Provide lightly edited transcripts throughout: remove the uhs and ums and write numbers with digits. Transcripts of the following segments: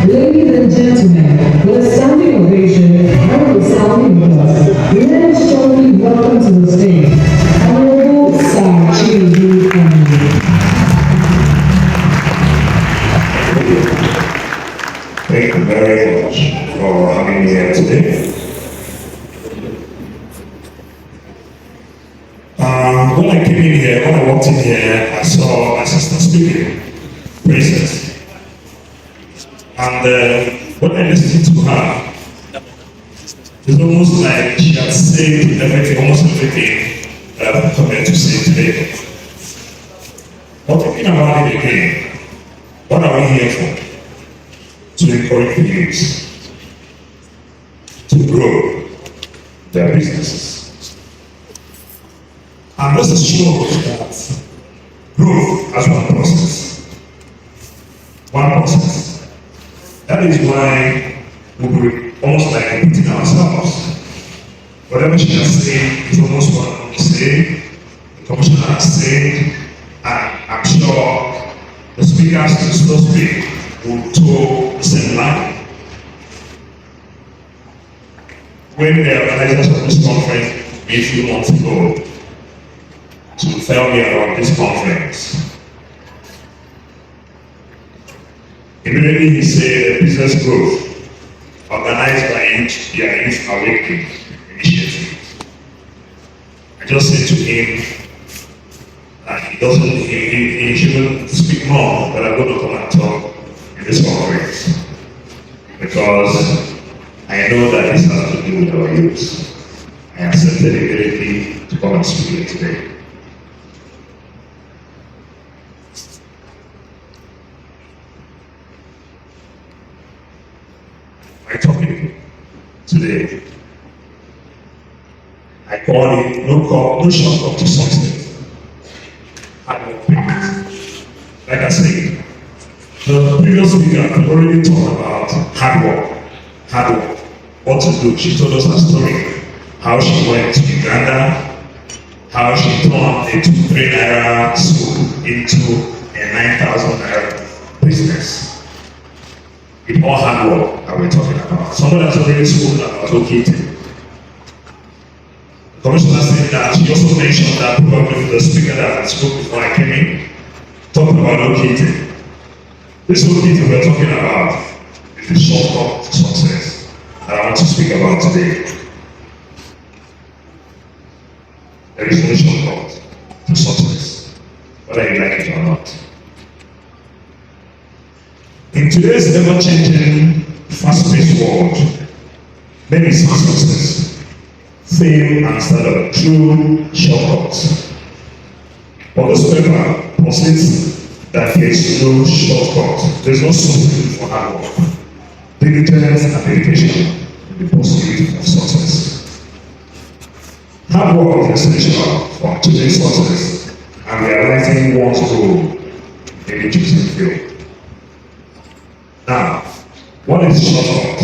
Ladies and gentlemen, with a standing ovation and a sounding applause, let us shortly welcome to the stage Honorable Sir Chinedu Anih. Thank you very much for having me here today. When I came in here, when I walked in here, I saw my sister speaking, Princess. And when I listened to her, it's almost like she had said everything, almost everything that I've come here to say today. But thinking about it again, what are we here for? To encourage the youth to grow their businesses. And this is shows that growth has one process. One process. That is why we almost like repeating ourselves. Whatever she has said is almost what we say, the commissioner has said, and I'm sure the speakers who still speak will toe the same line. When the organizers of this conference a few months ago to tell me about this conference, immediately he said business growth organized by Youth Awakening Initiative. I just said to him that he shouldn't speak more, but I'm going to come and talk in this conference because I know that this has to do with our youth. I accepted immediately to come and speak here today. My topic today, I call it no shortcut to success. Hard work pays. Like I said, the previous speaker had already talked about hard work, what to do. She told us her story, how she went to Uganda, how she turned a 2-3 naira school into a 9,000 naira business. It's all hard work that we're talking about. Somebody has already spoken about locating. The commissioner said that she also mentioned that probably the speaker that spoke before I came in talked about locating. This locating we're talking about is the shortcut to success that I want to speak about today. There is no shortcut to success, whether you like it or not. In today's ever-changing, fast-paced world, many see success, fame, and startup through shortcuts. But this paper posits that there is no shortcut. There is no substitute for hard work, diligence, and dedication in the pursuit of success. Hard work is essential for achieving success and realizing one's goal in a chosen field. Now, what is shortcut?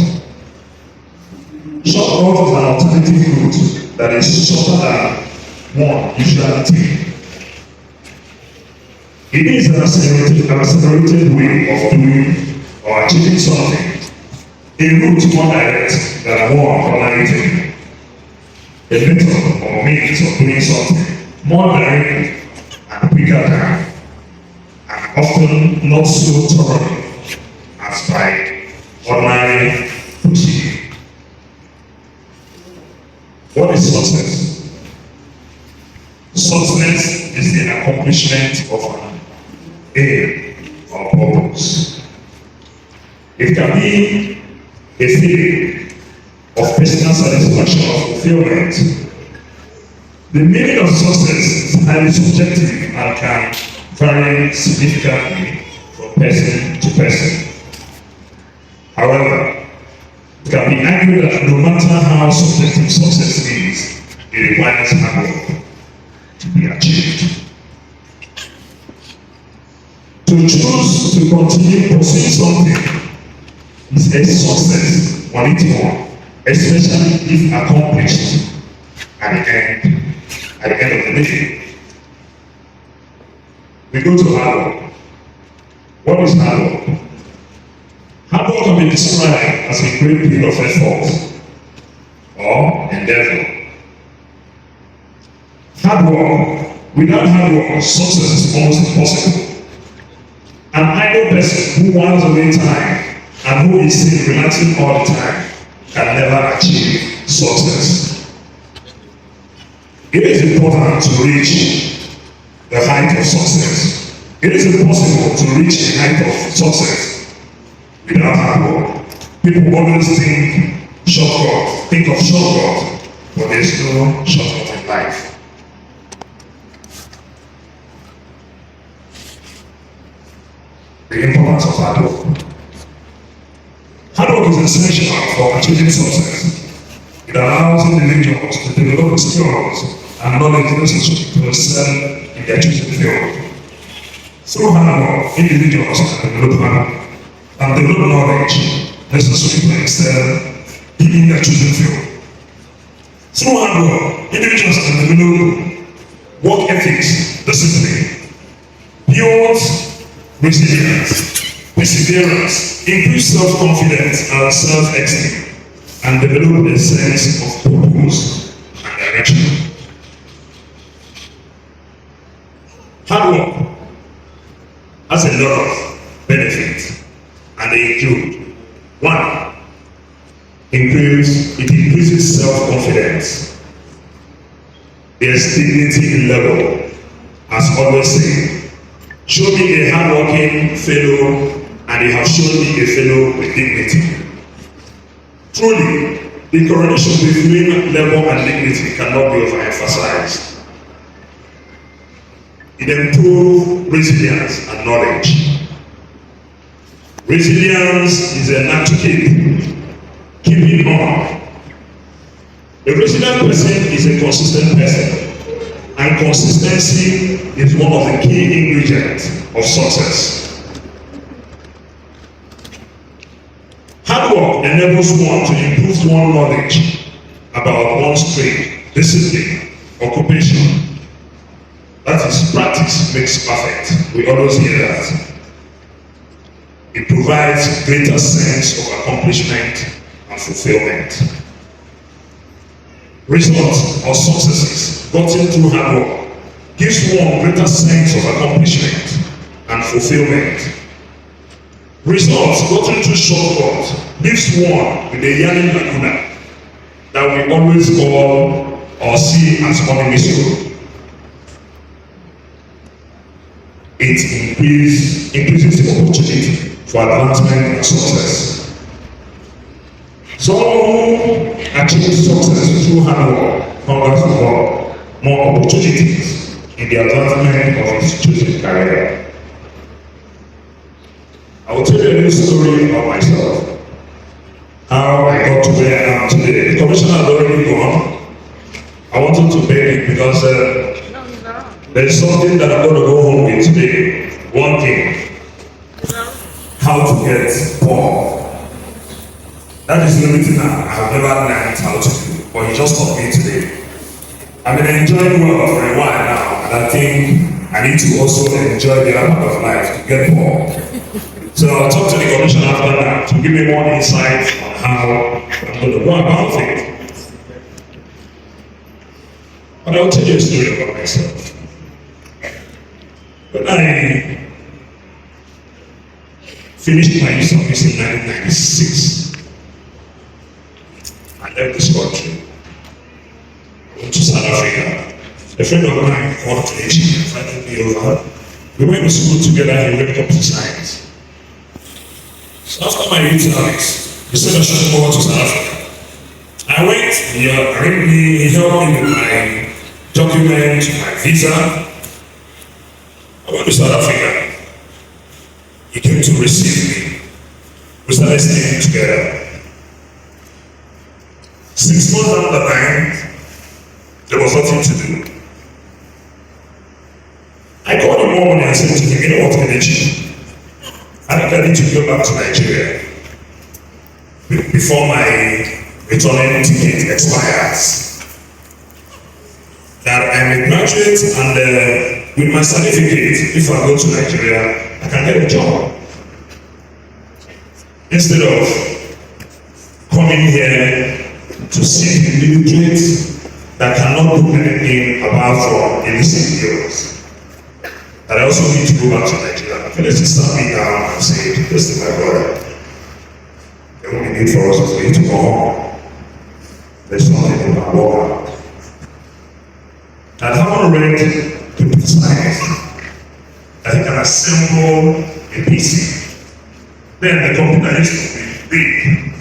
Shortcut is an alternative route that is shorter than one usually take. It is an accelerated way of doing or achieving something. A route more direct than one ordinary thing. A method or means of doing something more direct and quicker than, and often not so thoroughly as by ordinary procedure. What is success? Success is the accomplishment of an aim or purpose. It can be a feeling of personal satisfaction or fulfillment. The meaning of success is highly subjective and can vary significantly from person to person. However, it can be argued that no matter how subjective success is, it requires hard work to be achieved. To choose to continue pursuing something is a success on its own, especially if accomplished at the end of the day. We go to hard work. What is hard work? Hard work can be described as a great deal of effort or endeavor. Hard work, without hard work, success is almost impossible. An idle person who whiles away time and who is seen relaxing all the time can never achieve success. It is important to reach the height of success. It is impossible to reach the height of success without hard work. People always think of shortcut, but there's no shortcut in life. The importance of hard work. Hard work is essential for achieving success. It allows individuals to develop skills and knowledge necessary to excel in their chosen field. Through hard work, individuals can develop knowledge necessary to excel in their chosen field. Through hard work, individuals can develop work ethics, discipline, build resilience, perseverance, increase self-confidence and self-esteem, and develop a sense of purpose and direction. Hard work has a lot of benefits, and they include: 1. It increases self-confidence. There's dignity in level, as always say. Show me a hard-working fellow, and you have shown me a fellow with dignity. Truly, the correlation between level and dignity cannot be overemphasized. It improves resilience and knowledge. Resilience is an act to keep on. A resilient person is a consistent person, and consistency is one of the key ingredients of success. Hard work enables one to improve one's knowledge about one's trade, discipline, occupation. That is, practice makes perfect. We always hear that. It provides greater sense of accomplishment and fulfillment. Results or successes gotten through hard work gives one greater sense of accomplishment and fulfillment. Results gotten through shortcuts leaves one with a yearning lacuna that we always call or see as money misroad. It increases the opportunity for advancement and success. Someone who achieves success through hard work covers more opportunities in the advancement of his chosen career. I will tell you a little story about myself. How I got to where I am today. The commissioner had already gone. I wanted to beg it because there's something that I'm going to go home with today. One thing. How to get poor. That is the only thing I've never learned how to do, but he just taught me today. I've been enjoying well for a while now, and I think I need to also enjoy the other part of life to get more. So I'll talk to the commissioner after that to give me more insight on how I'm going to go about it. But I'll tell you a story about myself. When I finished my service in 1996, I left this country. I went to South Africa. A friend of mine called Leticia, invited me over. We went to school together and we went up to science. So after my youth service, he said I should go to South Africa. I went, he helped me with my document, my visa. I went to South Africa. He came to receive me. We started staying together. 6 months down the line, there was nothing to do. I called him one morning and said to him, you know what, Kelechi? I think I need to go back to Nigeria before my returning ticket expires. That I'm a graduate and with my certificate, if I go to Nigeria, I can get a job. instead of coming here to see the illiterate that cannot do anything apart from illicit deals. And I also need to go back to Nigeria. Felix just sat me down and said, listen, my brother, the only need for us is for you to go home. There's nothing in my work. I haven't read computer science. I can assemble a PC. Then the computer used to be big,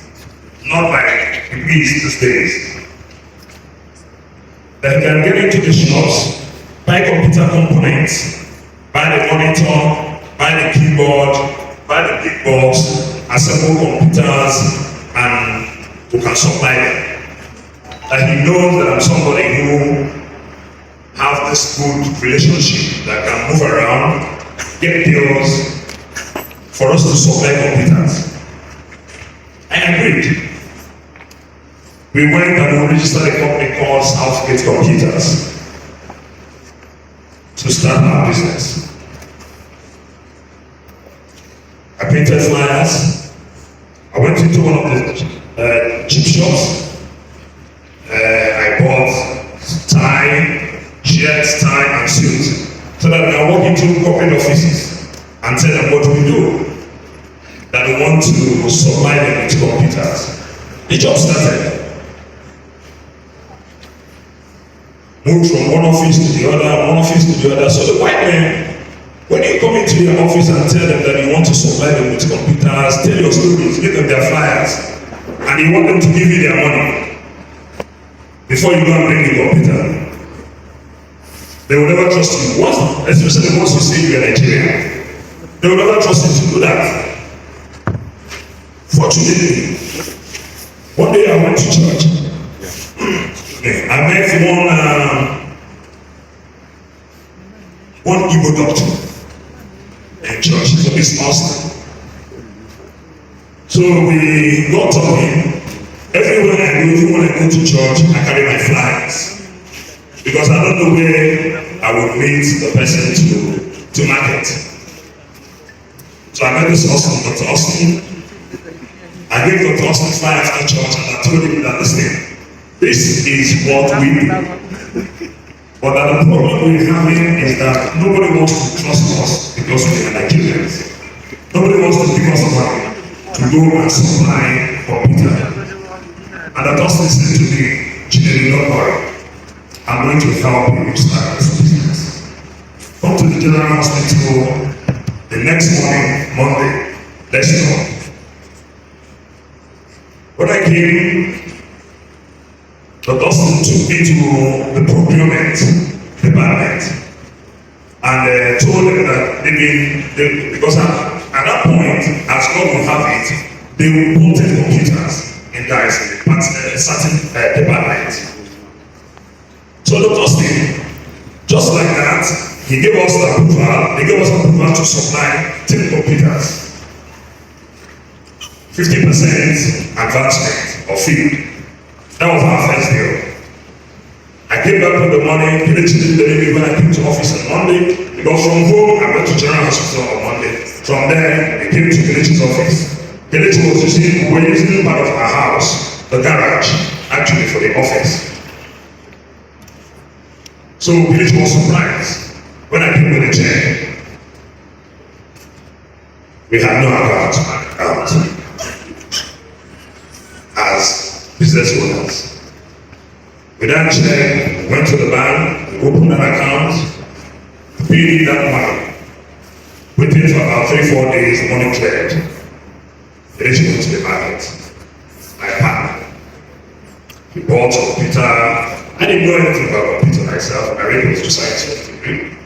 not like it is these days. Then you can get into the shops, buy computer components, buy the monitor, buy the keyboard, buy the big box, assemble computers, and we can supply them. And he knows that I'm somebody who have this good relationship that can move around, get deals for us to supply computers. I agreed. We went and we registered a company called Southgate Computers to start our business. I printed flyers. I went into one of the chip shops. I bought tie, shirts, tie, and suits so that I walk into corporate offices and tell them what we do. That we want to supply them with computers. The job started. Moved from one office to the other, So the white men, when you come into their office and tell them that you want to supply them with computers, tell your stories, give them their flyers, and you want them to give you their money before you go and bring the computer, they will never trust you. Once, especially once you say you are Nigerian, they will never trust you to do that. Fortunately, one day I went to church. I met one Igbo doctor in church. His name is Austin. So we got talking. Everywhere I go, even when I go to church, I carry my flyers because I don't know where I will meet the person to market. So I met this Austin, Dr. Austin. I gave Dr. Austin flyer after church and I told him that this is what we do. But the problem we're having is that nobody wants to trust us because we are Nigerians. Nobody wants to give us money to go and supply computer. And the person said to me, Chinedu, don't worry. I'm going to help you start this business. Come to the general hospital the next morning, Monday. Let's go. When I came, the doctor took me to the procurement department and told them that because at that point, as God will have it, they will put computers in guys in a certain department. So the doctor, just like that, he gave us the approval. They gave us approval to supply 10 computers, 50% advancement of fee. That was our first deal. I came back with the money, Kelechi didn't believe me when I came to office on Monday, because from home I went to General Hospital on Monday. From there, I came to Kelechi's office. Kelechi was using part of our house, the garage, actually for the office. So Kelechi was surprised when I came with a check. We had no account as business owners. We then checked, went to the bank, we opened an account, paid that money. Waiting for about 3-4 days, the money cleared. Then she went to the market. I packed. He bought a computer. I didn't know anything about computer myself. I really was just science degree.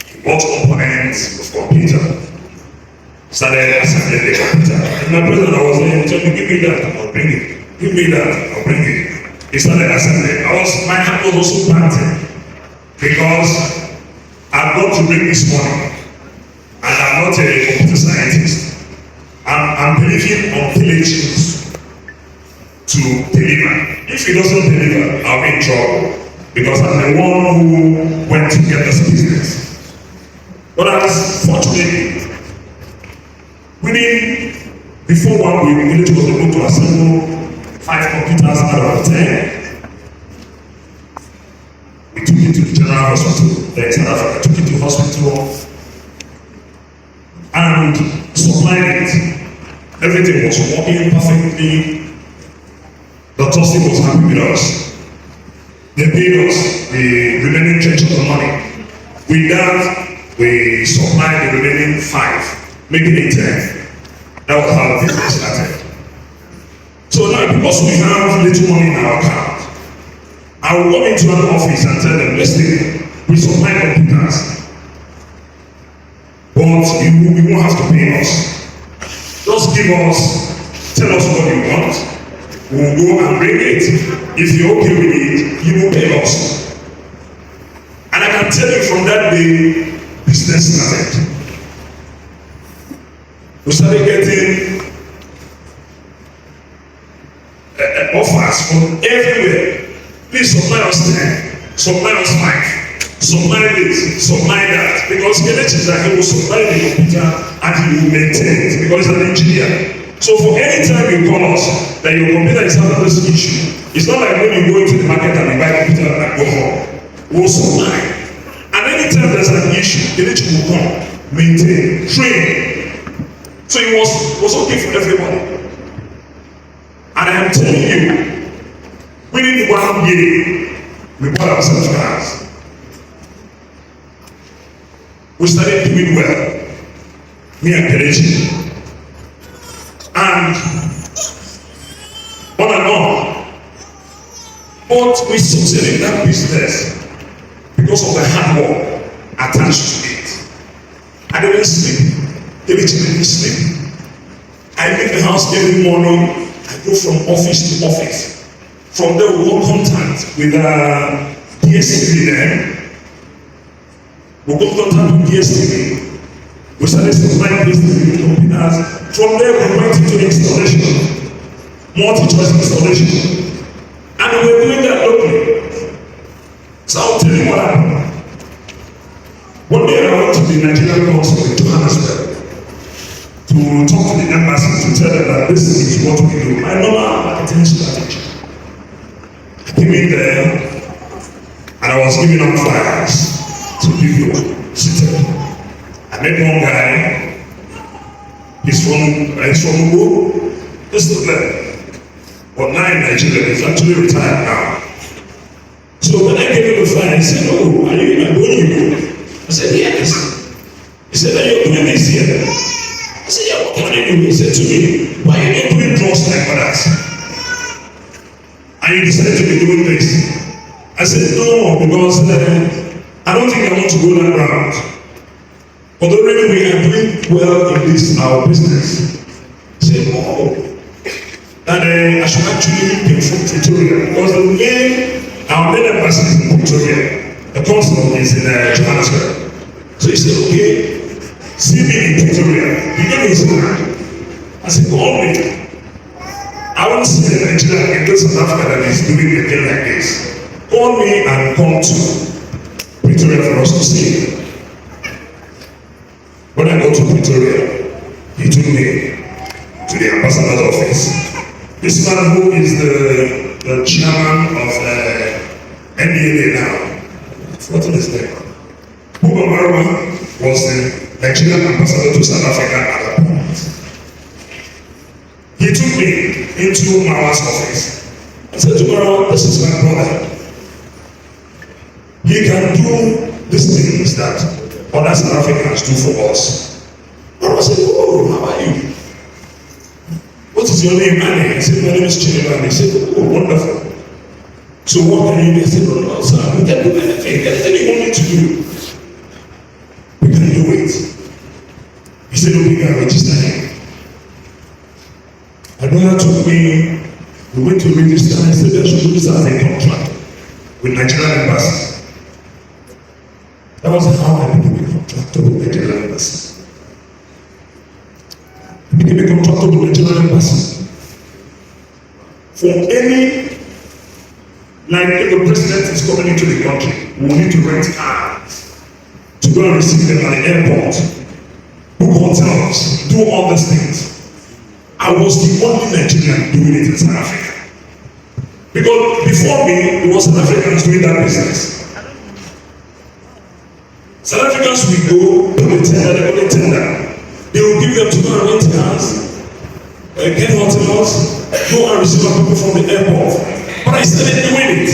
He bought components of computer. Started assembling the computer. And my brother was there, he told me, give me that, I'll bring it. Give me that, I'll bring it. He started assembling. My hand was also panting because I've got to bring this money. And I'm not a computer scientist. I'm believing on Kelechi to deliver. If he doesn't deliver, I'll be in trouble because I'm the one who went to get this business. But as fortunately, Within, before 1 week, the village was able to assemble 5 computers out of 10. We took it to the general hospital, then South Africa took it to the hospital and supplied it. Everything was working perfectly. The trustee was happy with us. They paid us the remaining tranche of the money. With that, we supplied the remaining 5, making it 10. That was how the business started. So now, because we have little money in our account, I will go into an office and tell them, listen, we supply computers, but you won't have to pay us. Just give us, tell us what you want, we'll go and bring it. If you're okay with it, you will pay us. And I can tell you from that day, business started. We started getting offers from everywhere. Please supply us 10, supply us 5, supply this, supply that. Because Leticia, he will supply the computer and he will maintain it because he's an engineer. So for any time you call us that your computer is having this issue, it's not like when you go into the market and you buy a computer and go home. We'll supply. And anytime there's an issue, Leticia will come, maintain, train. So it was okay for everybody. And I am telling you, within 1 year, we bought ourselves cars. We started doing well. Me and Kelechi. And on and on. But we succeeded in that business because of the hard work attached to it. I didn't sleep. Kelechi didn't sleep. I leave the house every morning. I go from office to office. From there, we got contact with DSTV then. We got contact with DSTV. We started supplying DSTV computers. From there, we went into installation, multi-choice installation. And we were doing that locally. So I'll tell you what happened. One day, I went to the Nigerian consul in Johannesburg to talk to the embassy to tell them that this is what we do. My normal marketing strategy. I came in there and I was giving out flyers to people seated. I met one guy. He's from Ugwu. This is the but now in Nigeria. He's actually retired now. So when I gave him the flyer, he said, "Oh, are you going Ugwu?" I said, "Yes." He said, "Are you doing this here?" I said, "Yeah, what can I do?" He said to me, "Why are you not doing drugs like others? And you decided to be doing this?" I said, "No, because I don't think I want to go that route. But already we are doing well in this our business." He said, "Oh, that I should actually pay from Pretoria because our main embassy is in Pretoria. The consul is in Johannesburg." So he said, "Okay. See me in Pretoria." He gave me his hand. I said, "Call me. I want to see the Nigerian in this South Africa that is doing a thing like this. Call me and come to Pretoria for us to see." When I go to Pretoria, he took me to the ambassador's office. This man who is the chairman of NDA now, what is his name? Was the Nigerian ambassador to South Africa at that point. He took me into Mawa's office. I said to Mawa, "This is my brother. He can do these things that other South Africans do for us." Mawa said, "Oh, how are you? What is your name, Anih?" I said, "My name is Chinedu." He said, "Oh, wonderful. So what can you do?" I said, "No, sir, we can do anything. Anything you want me to do, we can do it." He said, "Okay, we can register him." My brother took me, we went to register, and I said, "I should do this as a contract with Nigerian embassy." That was how I became a contractor with Nigerian embassy. I became a contractor with Nigerian embassy. For any, like if the president is coming into the country, we need to rent cars to go and receive them at the airport. Book hotels, do all these things. I was the only Nigerian doing it in South Africa. Because before me, it was South Africans doing that business. South Africans will go to the tender, they will give them to go and rent cars, get hotels, go and receive people from the airport. But I started doing it.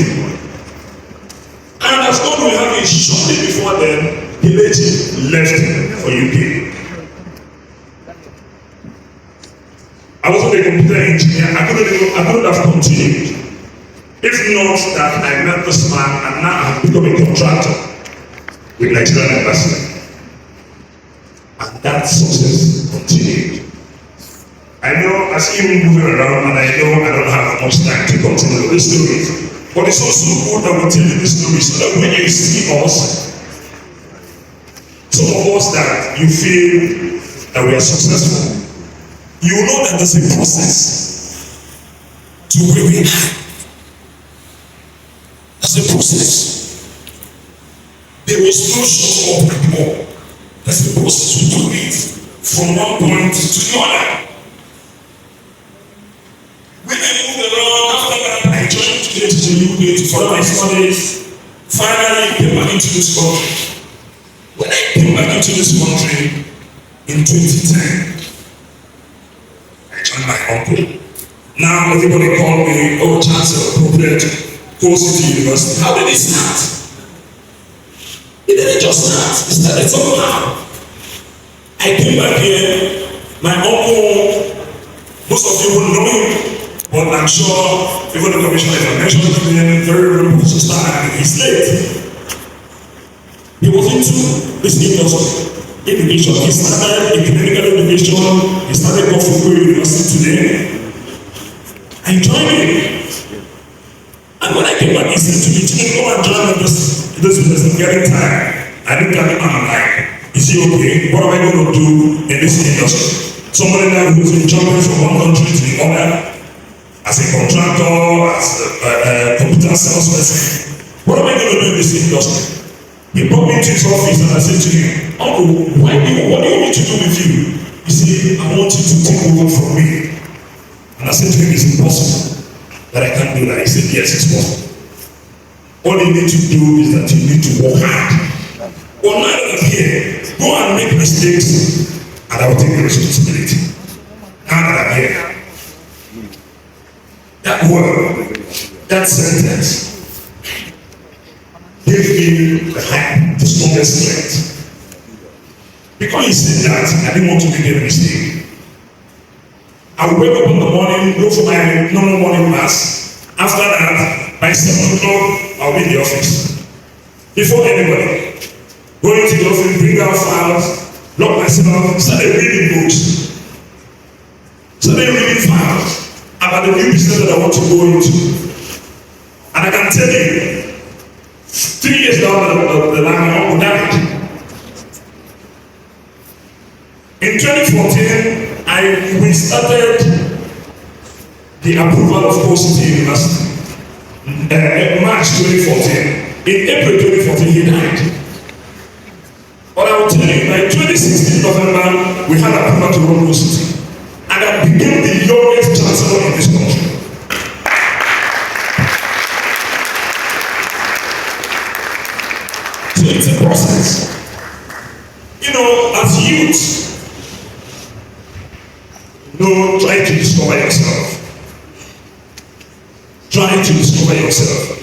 And as God will have it, shortly before then, the lady left for UK. I wasn't a computer engineer. I couldn't have continued. If not that I met this man and now I have become a contractor with Nigerian Embassy. And that success continued. I know as even moving around, and I know I don't have much time to continue the stories, but it's also good that we tell you this story so that when you see us, some of us that you feel that we are successful, you know that there's a process to where we are. There's a process. There is no short up anymore. There's a process to do it from one point to the other. When I moved around, after that, I joined to get to the UK to follow my studies. Finally, I came back into this country. When I came back into this country in 2010, I joined my uncle. Now everybody called me, oh, Chancellor, appropriate, Coal City University. How did it start? It didn't just start. It started somehow. I came back here. My uncle, most of you will know him. But I'm sure even the commissioner, if I mention his name, very to start and he's late. He was into this industry, education. He started in clinical education, he started Ugwu University today. I joined him. And when I came back, he said to me, Chinedu, go and join this business, I'm getting tired. I looked at him and I'm like, is he okay? What am I going to do in this industry? Somebody now who's been jumping from one country to the other, as a contractor, as a computer salesperson. What am I going to do in this industry? He brought me to his office and I said to him, Uncle, what do you want me to do with you? He said, I want you to take over from me. And I said to him, it's impossible that I can't do that. He said, yes, it's possible. All you need to do is that you need to work hard. Well, now that I'm here, go and make mistakes and I will take the responsibility. Now that I'm here. That word, that sentence, gave me the hype, the strongest strength. Because he said that, I didn't want to make a mistake. I would wake up in the morning, go for my normal morning mass. After that, by 7 o'clock, I'll be in the office. Before anybody, go into the office, bring out files, lock myself, started reading books, started reading files about the new business that I want to go into. And I can tell you, 3 years down the line, my uncle died. In 2014, we started the approval of Coal City University. March 2014. In April 2014, he died. But I will tell you, by 2016 November, we had approval to run Coal City. And I became the youngest chancellor in this country. So it's a process. You know, as youth, try to discover yourself. Try to discover yourself.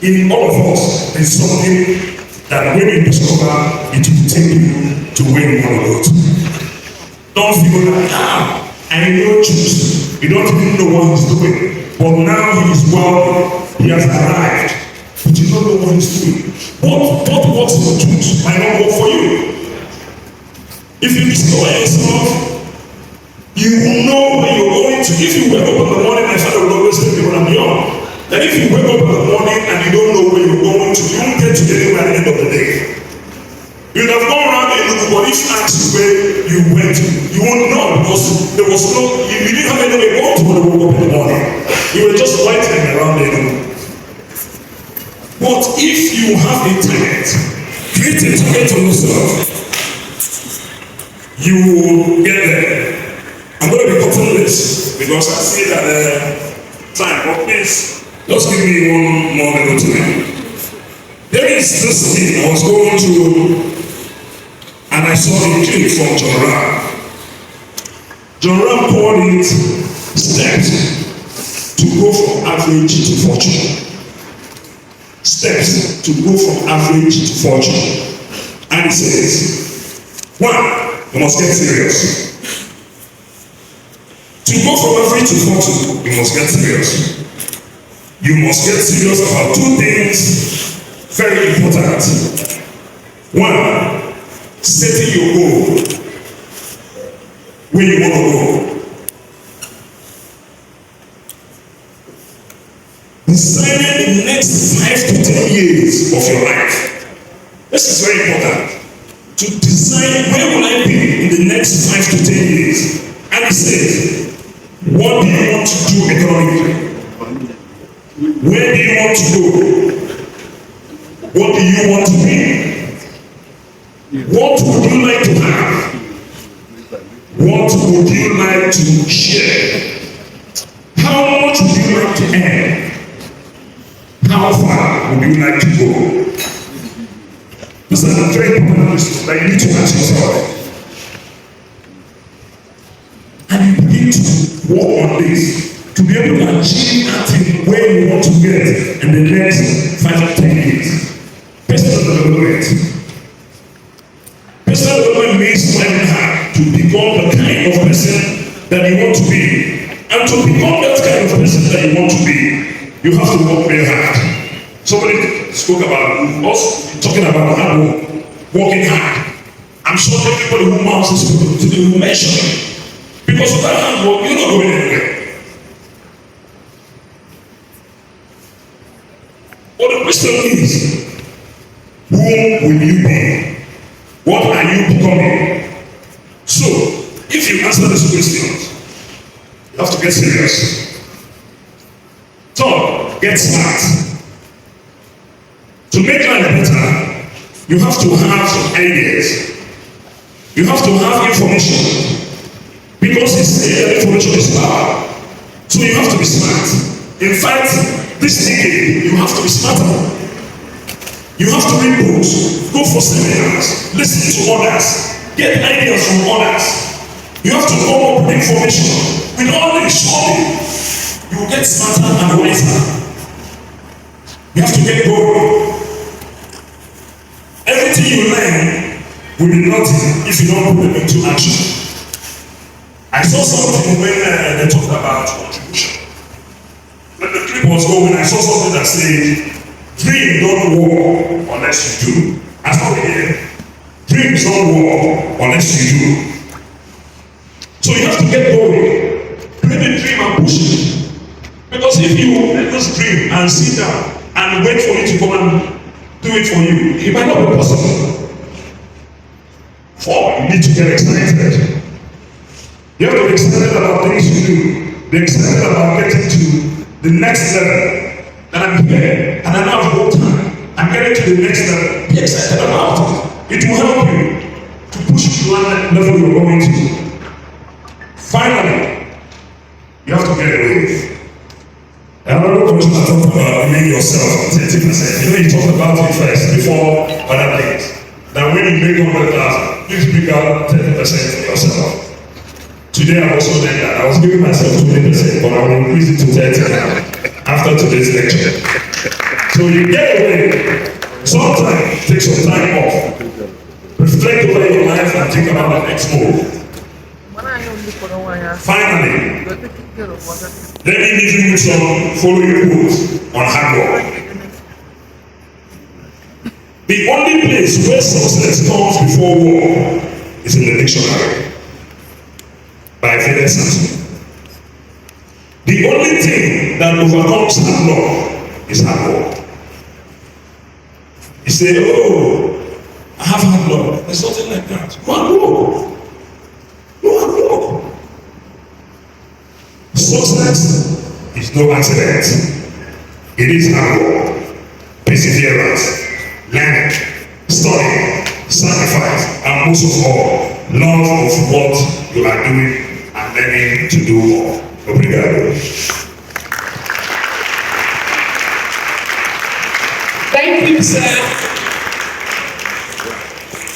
In all of us, there's something that when you discover, it will take you to where you want to go to. Don't feel like, I know choose. You don't even know what he's doing. But now he is well, he has arrived. But you don't know what he's doing. What works for truth might not work for you. If you discover yourself, you will know where you're going to. If you wake up in the morning, my father will always tell me when I'm young, that if you wake up in the morning and you don't know where you're going to, you won't get to anywhere at the end of the day. You'd have gone around Enugu, but if you asked where you went, you won't know because there was no, you didn't have anywhere to go to when you woke up in the morning. You were just loitering around Enugu. But if you have internet, create a target on yourself. you will get there. I'm going to be cutting this because I see that time, but please, just give me one more little time. There is this thing I was going to, and I saw a clip from John Ram. John Ram called it steps to go from average to fortune. Steps to go from average to fortune. And he says, 1, you must get serious. To go from average to fortune, you must get serious. You must get serious about 2 things very important. 1, setting your goal. Where you want to go. Deciding the next 5 to 10 years of your life. This is very important. To decide where will I be in the next 5 to 10 years. And he says, what do you want to do economically? Where do you want to go? What do you want to be? What would you like to have? What would you like to share? How much would you like to earn? How far would you like to go? These are the very important questions that you need to ask yourself. And you begin to work on this to be able to achieve that thing where you want to get in the next 5 to 10 years. Personal development. Personal development means learning how to become the kind of person that you want to be. And to become that kind of person that you want to be, you have to work very hard. Somebody spoke about us talking about hard work, working hard. I'm sure everybody who mounts this today will mention it. Because without hard work, you're not going anywhere. But the question is, who will you be? What are you becoming? So, if you answer these questions, you have to get serious. Third, get smart. To make life better, you have to have some ideas. You have to have information. Because it's that information is power. So you have to be smart. In fact, this decade, you have to be smarter. You have to read books, go for seminars, listen to others, get ideas from others. You have to come up with information. With all this, surely, you will get smarter and wiser. You have to get going. Everything you learn will be nothing if you don't put it into action. I saw something when they talked about contribution. When the clip was going, I saw something that said, dream don't work unless you do. I saw it here. Dreams don't work unless you do. So you have to get going. Play the dream and push it. Because if you let this dream and sit down and wait for it to come and do it for you, it might not be possible. 4, you need to get excited. You have to be excited about things you do. Be excited about getting to the next level. That I'm here and I don't have more time. I'm getting to the next level. Be excited about it. It will help you to push you to that level you're going to. Finally, you have to get away. I'm not going to talk about being yourself 30%. You know, you talk about it first before other things. That when you make 100,000, please pick out 30% for yourself. Today I also did that. I was giving myself 20%, but I will increase it to 30 now after today's lecture. So you get away. Sometimes take some time off. Reflect over your life and think about the next move. Finally, let me leave you with some following quotes on hard work. The only place where success comes before war is in the dictionary. By Philosophy. The only thing that overcomes hard work is hard work. You say, oh, I have hard work. There's nothing like that. Go and work. Go and work. Success is no accident. It is hard work, perseverance, learning, study, sacrifice, and most of all, love of what you are doing and learning to do more. Obrigado. Thank you, sir.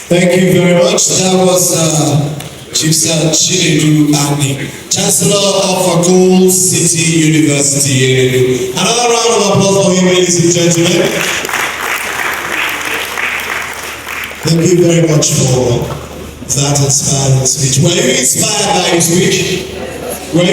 Thank you very much. That was Chief Sir Chinedu Anih, Chancellor of Okoli City University, Enugu. Another round of applause for him, ladies and gentlemen. Thank you very much for that inspiring speech. Were you inspired by his speech? Were you